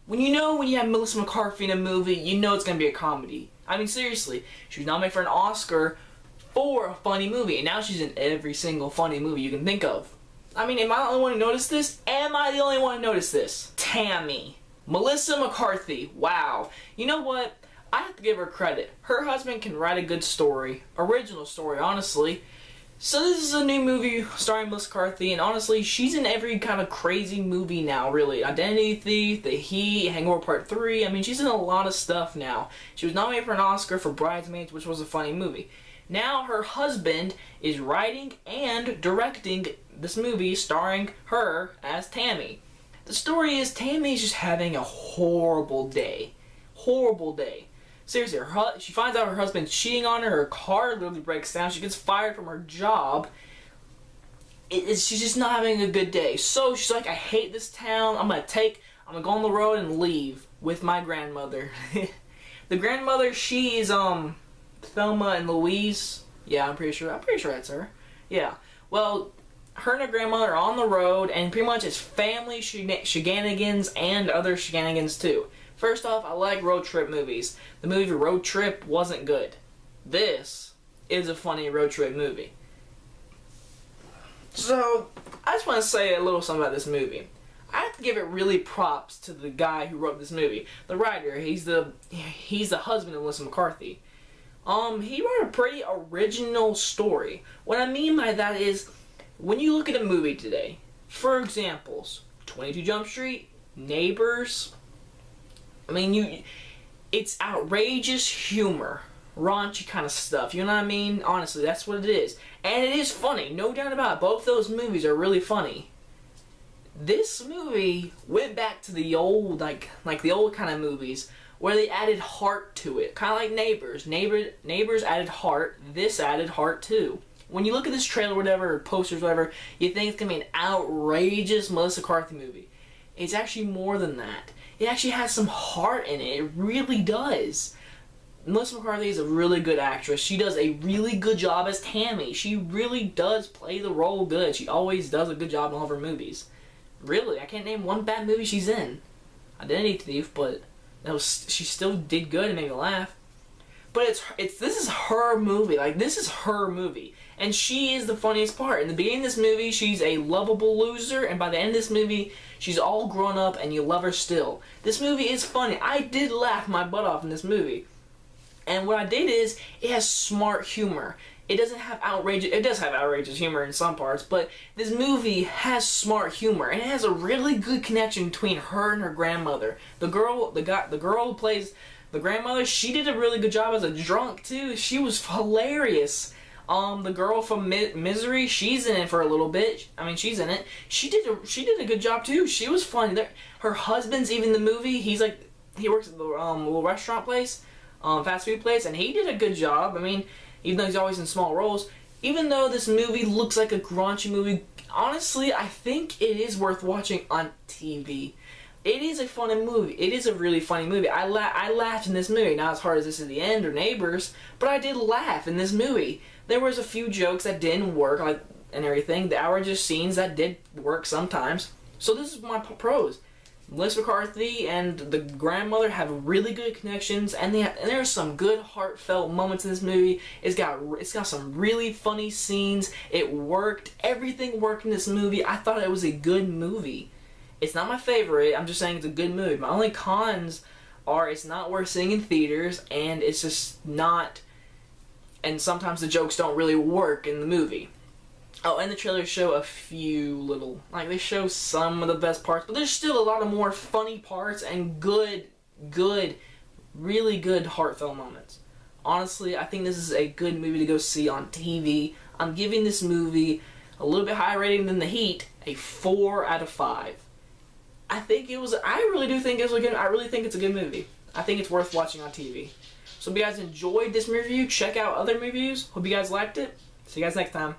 When you have Melissa McCarthy in a movie, you know it's going to be a comedy. I mean, seriously, she was nominated for an Oscar for a funny movie, and now she's in every single funny movie you can think of. I mean, am I the only one to notice this? Am I the only one to notice this? Tammy. Melissa McCarthy. Wow. You know what? I have to give her credit. Her husband can write a good story. Original story, honestly. So this is a new movie starring Melissa McCarthy, and honestly, she's in every kind of crazy movie now, really. Identity Thief, The Heat, Hangover Part 3. I mean, she's in a lot of stuff now. She was nominated for an Oscar for Bridesmaids, which was a funny movie. Now her husband is writing and directing this movie starring her as Tammy. The story is Tammy's just having a horrible day. Horrible day. Seriously, she finds out her husband's cheating on her, her car literally breaks down, she gets fired from her job. She's just not having a good day. So she's like, I hate this town, I'm gonna go on the road and leave with my grandmother. The grandmother, she is, Thelma and Louise. Yeah, I'm pretty sure that's her. Yeah. Well, her and her grandmother are on the road, and pretty much it's family shenanigans and other shenanigans too. First off, I like road trip movies. The movie Road Trip wasn't good. This is a funny road trip movie. So, I just want to say a little something about this movie. I have to give it really props to the guy who wrote this movie. The writer, he's the husband of Melissa McCarthy. He wrote a pretty original story. What I mean by that is, when you look at a movie today, for examples, 22 Jump Street, Neighbors, I mean, it's outrageous humor, raunchy kind of stuff, you know what I mean? Honestly, that's what it is. And it is funny, no doubt about it. Both those movies are really funny. This movie went back to the old, like the old kind of movies, where they added heart to it. Kind of like Neighbors. Neighbors added heart, this added heart too. When you look at this trailer, whatever, or posters, whatever, you think it's going to be an outrageous Melissa McCarthy movie. It's actually more than that. It actually has some heart in it. It really does. Melissa McCarthy is a really good actress. She does a really good job as Tammy. She really does play the role good. She always does a good job in all of her movies. Really, I can't name one bad movie she's in. Identity Thief, but she still did good and made me laugh. But this is her movie. Like, this is her movie. And she is the funniest part. In the beginning of this movie, she's a lovable loser, and by the end of this movie, she's all grown up and you love her still. This movie is funny. I did laugh my butt off in this movie. And what I did is, it has smart humor. It does have outrageous humor in some parts, but this movie has smart humor, and it has a really good connection between her and her grandmother. The girl who plays the grandmother, she did a really good job as a drunk too. She was hilarious. The girl from Misery, she's in it for a little bit. I mean, she's in it. She did a good job too. She was funny. Her husband's even in the movie. He works at the little restaurant place, fast food place, and he did a good job. I mean, even though he's always in small roles, even though this movie looks like a raunchy movie, honestly, I think it is worth watching on TV. It is a funny movie. It is a really funny movie. I laughed in this movie. Not as hard as This Is the End or Neighbors, but I did laugh in this movie. There was a few jokes that didn't work, and everything. The outrageous scenes that did work sometimes. So this is my pros. Melissa McCarthy and the grandmother have really good connections, and there's some good heartfelt moments in this movie. It's got some really funny scenes. It worked. Everything worked in this movie. I thought it was a good movie. It's not my favorite. I'm just saying it's a good movie. My only cons are it's not worth seeing in theaters, and it's just not. And sometimes the jokes don't really work in the movie. Oh, and the trailers show a few little, they show some of the best parts, but there's still a lot of more funny parts and really good heartfelt moments. Honestly, I think this is a good movie to go see on TV. I'm giving this movie a little bit higher rating than The Heat, a 4 out of 5. I really do think I really think it's a good movie. I think it's worth watching on TV. So if you guys enjoyed this review, check out other reviews. Hope you guys liked it. See you guys next time.